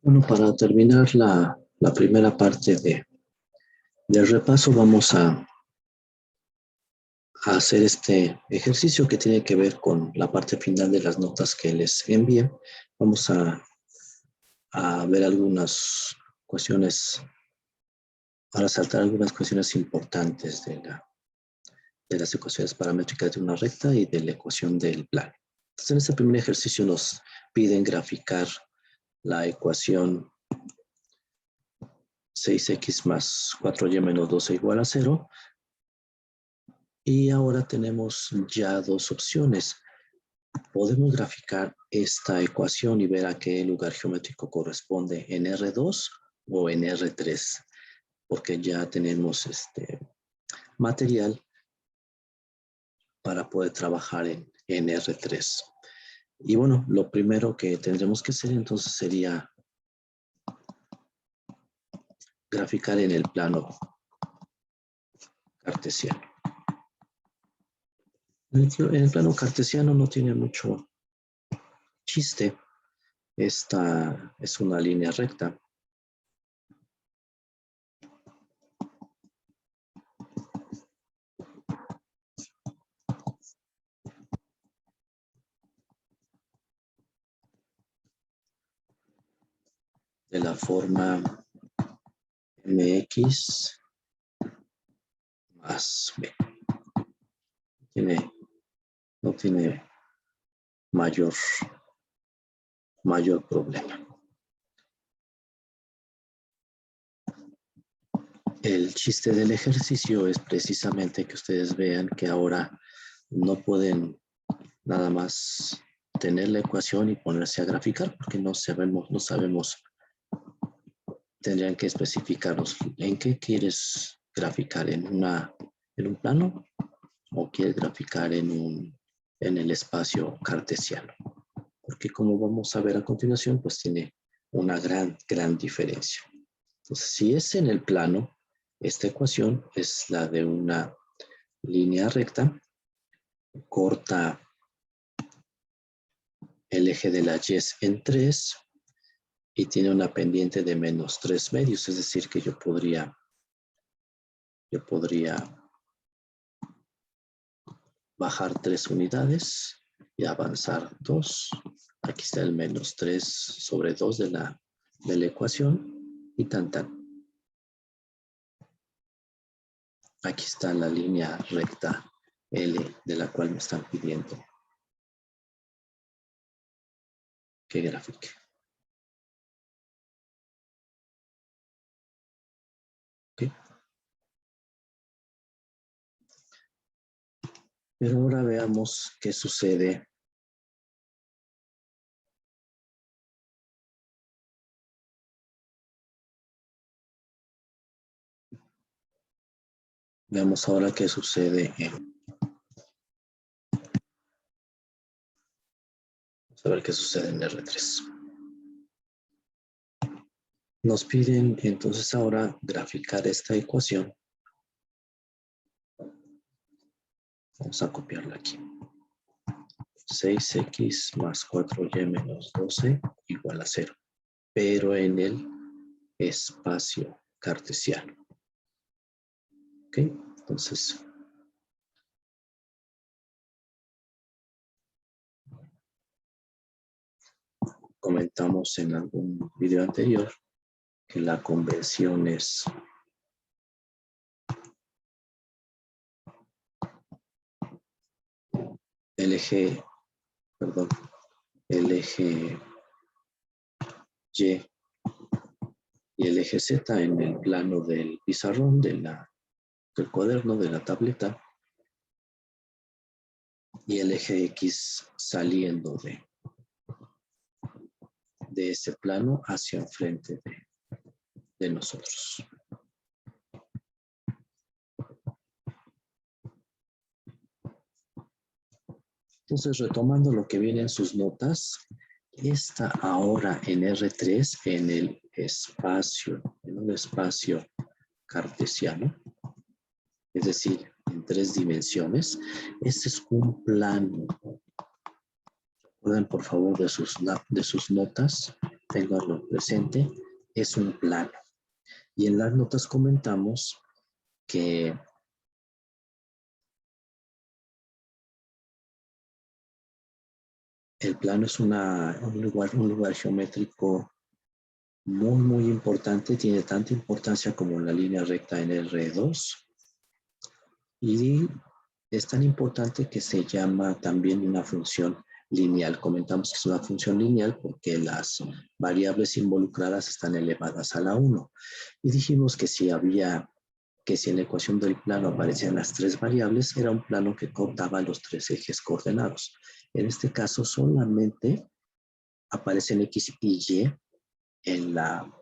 Bueno, para terminar la primera parte del repaso, vamos a hacer este ejercicio que tiene que ver con la parte final de las notas que les envié. Vamos a ver algunas cuestiones, a resaltar algunas cuestiones importantes de las ecuaciones paramétricas de una recta y de la ecuación del plano. Entonces, en este primer ejercicio nos piden graficar la ecuación 6x más 4y menos 12 igual a 0. Y ahora tenemos ya dos opciones. Podemos graficar esta ecuación y ver a qué lugar geométrico corresponde, en R2 o en R3, porque ya tenemos material para poder trabajar en R3. Y bueno, lo primero que tendremos que hacer entonces sería graficar en el plano cartesiano. En el plano cartesiano no tiene mucho chiste. Esta es una línea recta. De la forma mx más b. No tiene mayor problema. El chiste del ejercicio es precisamente que ustedes vean que ahora no pueden nada más tener la ecuación y ponerse a graficar porque no sabemos, tendrían que especificarnos en qué quieres graficar, en un plano o quieres graficar en el espacio cartesiano. Porque como vamos a ver a continuación, pues tiene una gran diferencia. Entonces, si es en el plano, esta ecuación es la de una línea recta, corta el eje de la y en 3 y tiene una pendiente de menos 3 medios, es decir, que yo podría bajar 3 unidades y avanzar 2. Aquí está el menos 3 sobre 2 de la ecuación y tan. Aquí está la línea recta L de la cual me están pidiendo que grafique. ¿Okay? Pero ahora veamos qué sucede Veamos ahora qué sucede vamos a ver qué sucede en R3. Nos piden entonces ahora graficar esta ecuación. Vamos a copiarla aquí. 6x más 4y menos 12 igual a 0. Pero en el espacio cartesiano. ¿Ok? Entonces, comentamos en algún video anterior que la convención es el eje Y y el eje Z en el plano del pizarrón, del cuaderno, de la tableta, y el eje X saliendo de ese plano hacia enfrente de nosotros. Entonces, retomando lo que viene en sus notas, está ahora en R3, en un espacio cartesiano, es decir, en 3 dimensiones. Este es un plano. Recuerden, por favor, de sus notas, Ténganlo presente, es un plano. Y en las notas comentamos que el plano es un lugar geométrico muy importante, tiene tanta importancia como la línea recta en R2 y es tan importante que se llama también una función lineal. Comentamos que es una función lineal porque las variables involucradas están elevadas a la 1. Y dijimos que si en la ecuación del plano aparecían las tres variables, era un plano que cortaba los tres ejes coordenados. En este caso solamente aparecen X y Y en la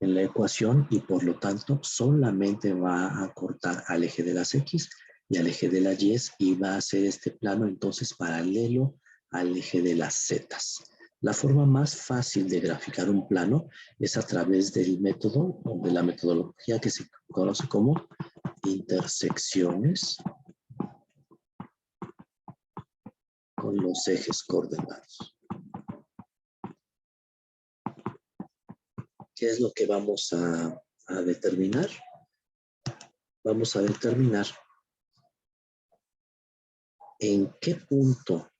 ecuación y por lo tanto solamente va a cortar al eje de las X y al eje de las Y y va a hacer este plano entonces paralelo al eje de las Z. La forma más fácil de graficar un plano es a través del método o de la metodología que se conoce como intersecciones con los ejes coordenados. ¿Qué es lo que vamos a determinar? Vamos a determinar en qué punto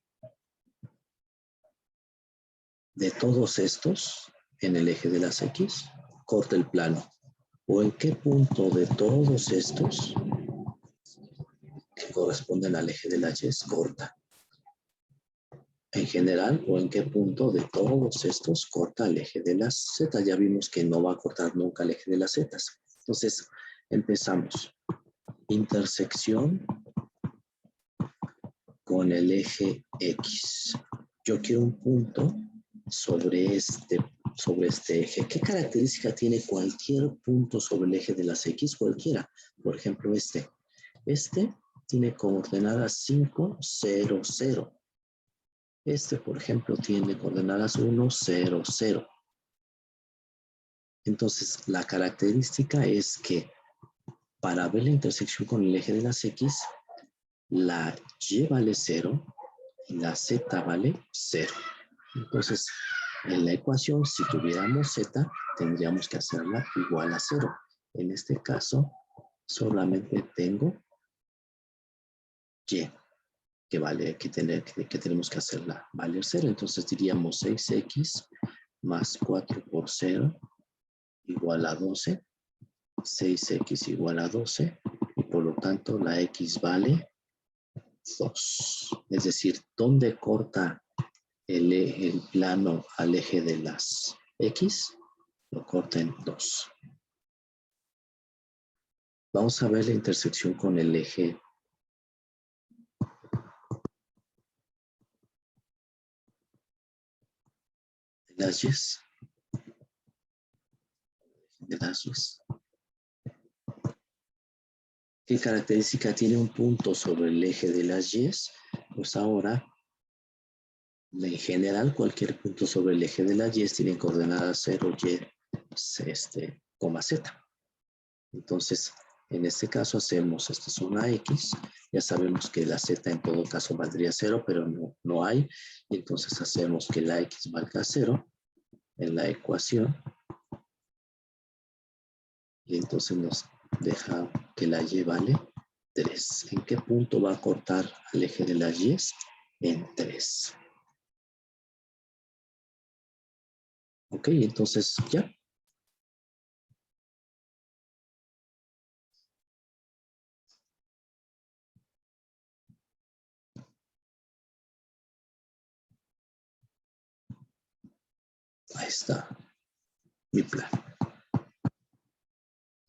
de todos estos en el eje de las X corta el plano o en qué punto de todos estos que corresponden al eje de las Y corta en general o en qué punto de todos estos corta el eje de las Z. Ya vimos que no va a cortar nunca el eje de las Z. Entonces empezamos intersección con el eje X. Yo quiero un punto sobre este eje. ¿Qué característica tiene cualquier punto sobre el eje de las X? Cualquiera. Por ejemplo, este. Este tiene coordenadas 5, 0, 0. Este, por ejemplo, tiene coordenadas 1, 0, 0. Entonces, la característica es que para ver la intersección con el eje de las X, la Y vale 0 y la Z vale 0. Entonces, en la ecuación, si tuviéramos Z, tendríamos que hacerla igual a 0. En este caso, solamente tengo Y, que tenemos que hacerla valer 0. Entonces diríamos 6x más 4 por 0 igual a 12. 6x igual a 12. Y por lo tanto, la x vale 2. Es decir, ¿dónde corta el plano al eje de las X? Lo corta en 2. Vamos a ver la intersección con el eje de las Y. ¿Qué característica tiene un punto sobre el eje de las Y? Pues ahora, en general, cualquier punto sobre el eje de las Y tiene coordenadas 0, Y, Z. Entonces, en este caso hacemos, esta es una X, ya sabemos que la Z en todo caso valdría 0, pero no hay, y entonces hacemos que la X valga 0 en la ecuación, y entonces nos deja que la Y vale 3. ¿En qué punto va a cortar al eje de las Y? En 3. Ok, entonces ya. Ahí está mi plan.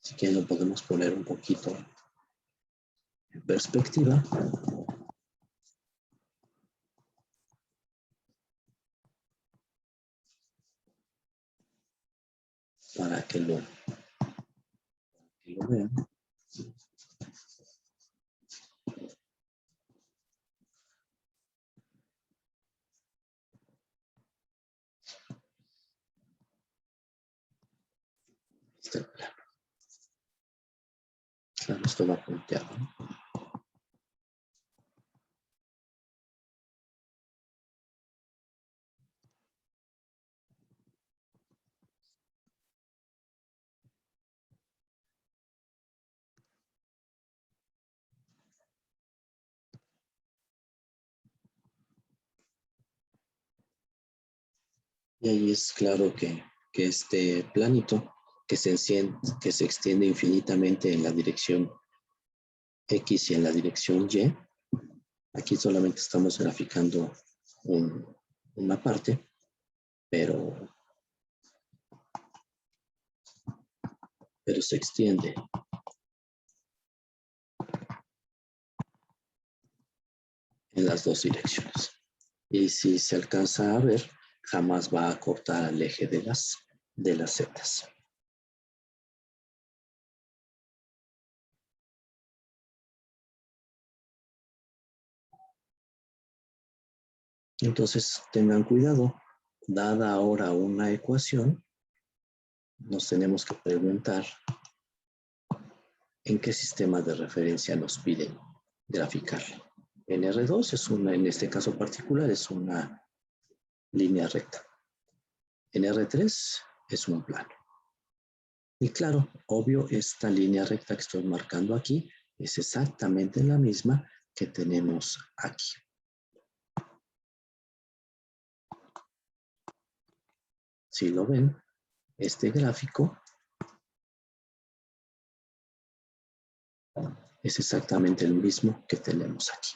Así que lo podemos poner un poquito en perspectiva. Para que lo vean. Este es el plano. Claro, esto va punteado, ¿no? Y ahí es claro que este planito que se extiende infinitamente en la dirección X y en la dirección Y, aquí solamente estamos graficando una parte, pero se extiende en las dos direcciones. Y si se alcanza a ver, jamás va a cortar al eje de las zetas. Entonces, tengan cuidado. Dada ahora una ecuación, nos tenemos que preguntar en qué sistema de referencia nos piden graficarlo. En R2 es en este caso particular, es una línea recta. En R3 es un plano. Y claro, obvio, esta línea recta que estoy marcando aquí es exactamente la misma que tenemos aquí. Si lo ven, este gráfico es exactamente el mismo que tenemos aquí.